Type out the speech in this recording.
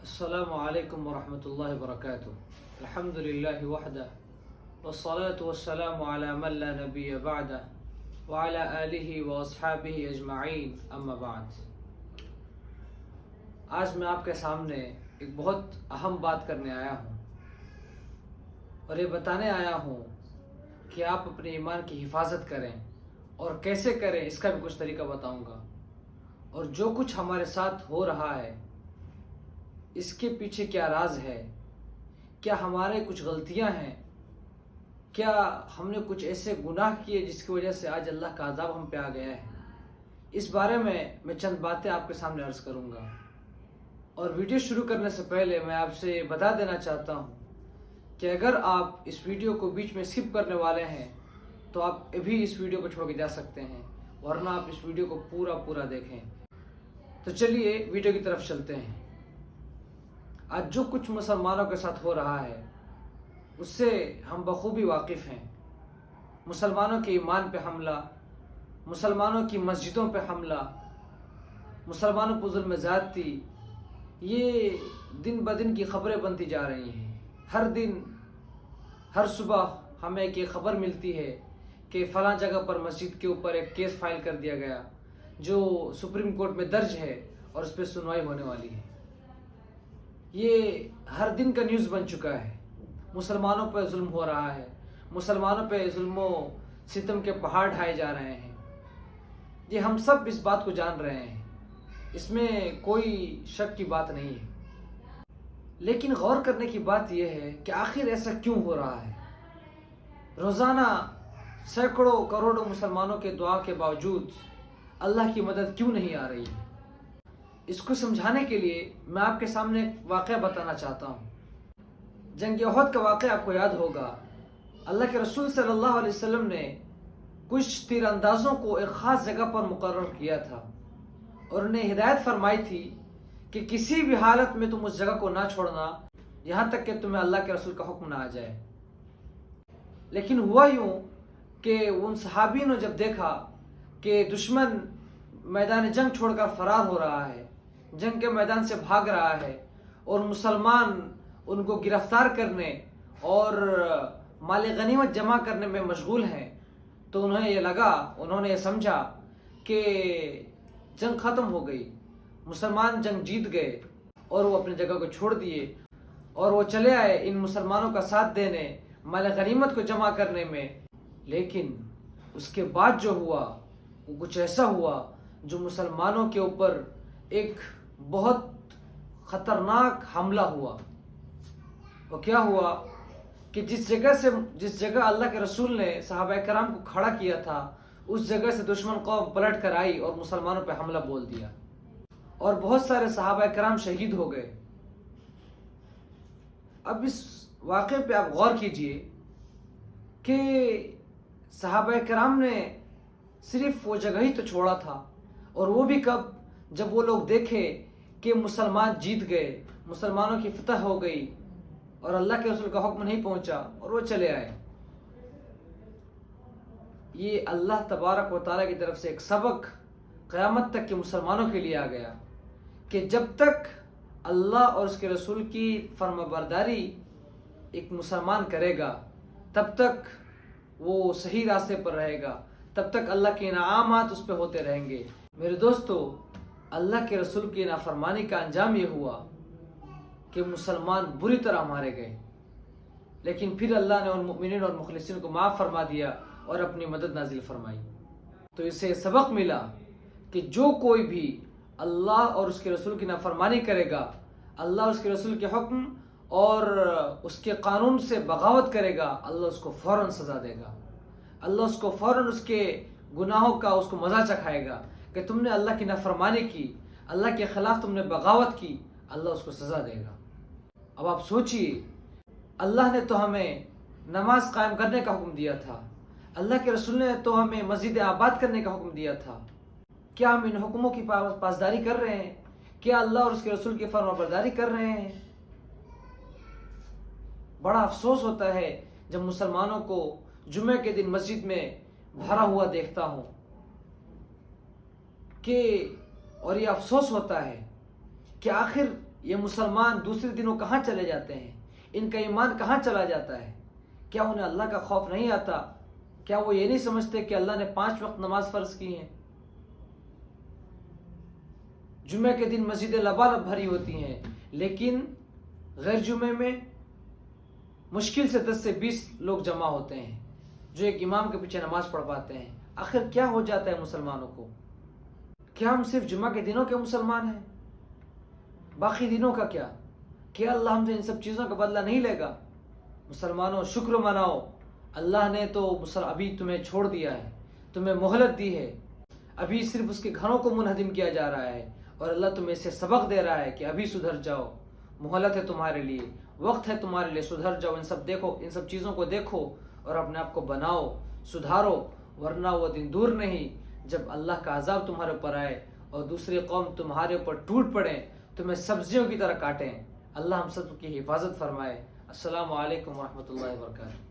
السلام علیکم ورحمۃ اللہ وبرکاتہ. الحمد للہ وحدہ والصلاة والسلام علی من لا نبی بعدہ وعلی آلہ واصحابہ اجمعین اما بعد. آج میں آپ کے سامنے ایک بہت اہم بات کرنے آیا ہوں اور یہ بتانے آیا ہوں کہ آپ اپنے ایمان کی حفاظت کریں اور کیسے کریں اس کا بھی کچھ طریقہ بتاؤں گا. اور جو کچھ ہمارے ساتھ ہو رہا ہے اس کے پیچھے کیا راز ہے، کیا ہمارے کچھ غلطیاں ہیں، کیا ہم نے کچھ ایسے گناہ کیے جس کی وجہ سے آج اللہ کا عذاب ہم پہ آ گیا ہے، اس بارے میں چند باتیں آپ کے سامنے عرض کروں گا. اور ویڈیو شروع کرنے سے پہلے میں آپ سے بتا دینا چاہتا ہوں کہ اگر آپ اس ویڈیو کو بیچ میں سکپ کرنے والے ہیں تو آپ ابھی اس ویڈیو کو چھوڑ کے جا سکتے ہیں، ورنہ آپ اس ویڈیو کو پورا دیکھیں. تو چلیے ویڈیو کی طرف چلتے ہیں. آج جو کچھ مسلمانوں کے ساتھ ہو رہا ہے اس سے ہم بخوبی واقف ہیں. مسلمانوں کے ایمان پہ حملہ، مسلمانوں کی مسجدوں پہ حملہ، مسلمانوں پر ظلم زیادتی، یہ دن بدن کی خبریں بنتی جا رہی ہیں. ہر دن ہر صبح ہمیں ایک خبر ملتی ہے کہ فلاں جگہ پر مسجد کے اوپر ایک کیس فائل کر دیا گیا جو سپریم کورٹ میں درج ہے اور اس پہ سنوائی ہونے والی ہے. یہ ہر دن کا نیوز بن چکا ہے. مسلمانوں پہ ظلم ہو رہا ہے، مسلمانوں پہ ظلم و ستم کے پہاڑ ڈھائے جا رہے ہیں. یہ ہم سب اس بات کو جان رہے ہیں، اس میں کوئی شک کی بات نہیں ہے. لیکن غور کرنے کی بات یہ ہے کہ آخر ایسا کیوں ہو رہا ہے. روزانہ سینکڑوں کروڑوں مسلمانوں کے دعا کے باوجود اللہ کی مدد کیوں نہیں آ رہی ہے. اس کو سمجھانے کے لیے میں آپ کے سامنے ایک واقعہ بتانا چاہتا ہوں. جنگ احد کا واقعہ آپ کو یاد ہوگا. اللہ کے رسول صلی اللہ علیہ وسلم نے کچھ تیر اندازوں کو ایک خاص جگہ پر مقرر کیا تھا اور انہیں ہدایت فرمائی تھی کہ کسی بھی حالت میں تم اس جگہ کو نہ چھوڑنا یہاں تک کہ تمہیں اللہ کے رسول کا حکم نہ آ جائے. لیکن ہوا یوں کہ ان صحابی نے جب دیکھا کہ دشمن میدان جنگ چھوڑ کر فرار ہو رہا ہے، جنگ کے میدان سے بھاگ رہا ہے اور مسلمان ان کو گرفتار کرنے اور مال غنیمت جمع کرنے میں مشغول ہیں، تو انہوں نے یہ سمجھا کہ جنگ ختم ہو گئی، مسلمان جنگ جیت گئے اور وہ اپنی جگہ کو چھوڑ دیے اور وہ چلے آئے ان مسلمانوں کا ساتھ دینے، مال غنیمت کو جمع کرنے میں. لیکن اس کے بعد جو ہوا وہ کچھ ایسا ہوا جو مسلمانوں کے اوپر ایک بہت خطرناک حملہ ہوا. وہ کیا ہوا کہ جس جگہ اللہ کے رسول نے صحابہ کرام کو کھڑا کیا تھا اس جگہ سے دشمن قوم پلٹ کر آئی اور مسلمانوں پہ حملہ بول دیا اور بہت سارے صحابہ کرام شہید ہو گئے. اب اس واقعے پہ آپ غور کیجئے کہ صحابہ کرام نے صرف وہ جگہ ہی تو چھوڑا تھا، اور وہ بھی کب؟ جب وہ لوگ دیکھے کہ مسلمان جیت گئے، مسلمانوں کی فتح ہو گئی اور اللہ کے رسول کا حکم نہیں پہنچا اور وہ چلے آئے. یہ اللہ تبارک و تعالیٰ کی طرف سے ایک سبق قیامت تک کے مسلمانوں کے لیے آ گیا کہ جب تک اللہ اور اس کے رسول کی فرما برداری ایک مسلمان کرے گا تب تک وہ صحیح راستے پر رہے گا، تب تک اللہ کے انعامات اس پہ ہوتے رہیں گے. میرے دوستو، اللہ کے رسول کی نافرمانی کا انجام یہ ہوا کہ مسلمان بری طرح مارے گئے. لیکن پھر اللہ نے ان مؤمنین اور مخلصین کو معاف فرما دیا اور اپنی مدد نازل فرمائی. تو اس سے سبق ملا کہ جو کوئی بھی اللہ اور اس کے رسول کی نافرمانی کرے گا، اللہ اور اس کے رسول کے حکم اور اس کے قانون سے بغاوت کرے گا، اللہ اس کو فوراً سزا دے گا. اللہ اس کو فوراً اس کے گناہوں کا اس کو مزہ چکھائے گا کہ تم نے اللہ کی نافرمانی کی، اللہ کے خلاف تم نے بغاوت کی، اللہ اس کو سزا دے گا. اب آپ سوچئے، اللہ نے تو ہمیں نماز قائم کرنے کا حکم دیا تھا، اللہ کے رسول نے تو ہمیں مسجد آباد کرنے کا حکم دیا تھا. کیا ہم ان حکموں کی پاسداری کر رہے ہیں؟ کیا اللہ اور اس کے رسول کی فرما برداری کر رہے ہیں؟ بڑا افسوس ہوتا ہے جب مسلمانوں کو جمعے کے دن مسجد میں بھرا ہوا دیکھتا ہوں اور یہ افسوس ہوتا ہے کہ آخر یہ مسلمان دوسرے دنوں کہاں چلے جاتے ہیں؟ ان کا ایمان کہاں چلا جاتا ہے؟ کیا انہیں اللہ کا خوف نہیں آتا؟ کیا وہ یہ نہیں سمجھتے کہ اللہ نے 5 وقت نماز فرض کی ہیں؟ جمعہ کے دن مسجدیں لبالب بھری ہوتی ہیں، لیکن غیر جمعے میں مشکل سے 10 سے 20 لوگ جمع ہوتے ہیں جو ایک امام کے پیچھے نماز پڑھ پاتے ہیں۔ آخر کیا ہو جاتا ہے مسلمانوں کو؟ کیا ہم صرف جمعہ کے دنوں کے مسلمان ہیں؟ باقی دنوں کا کیا؟ کیا اللہ ہم سے ان سب چیزوں کا بدلہ نہیں لے گا؟ مسلمانوں شکر مناؤ، اللہ نے تو ابھی تمہیں چھوڑ دیا ہے، تمہیں مہلت دی ہے، ابھی صرف اس کے گھروں کو منہدم کیا جا رہا ہے، اور اللہ تمہیں اسے سبق دے رہا ہے کہ ابھی سدھر جاؤ، مہلت ہے تمہارے لیے، وقت ہے تمہارے لیے، سدھر جاؤ، ان سب چیزوں کو دیکھو اور اپنے آپ کو بناؤ، سدھارو، ورنہ وہ دن دور نہیں جب اللہ کا عذاب تمہارے اوپر آئے اور دوسری قوم تمہارے اوپر ٹوٹ پڑے، تمہیں سبزیوں کی طرح کاٹیں۔ اللہ ہم سب کی حفاظت فرمائے۔ السلام علیکم ورحمۃ اللہ وبرکاتہ۔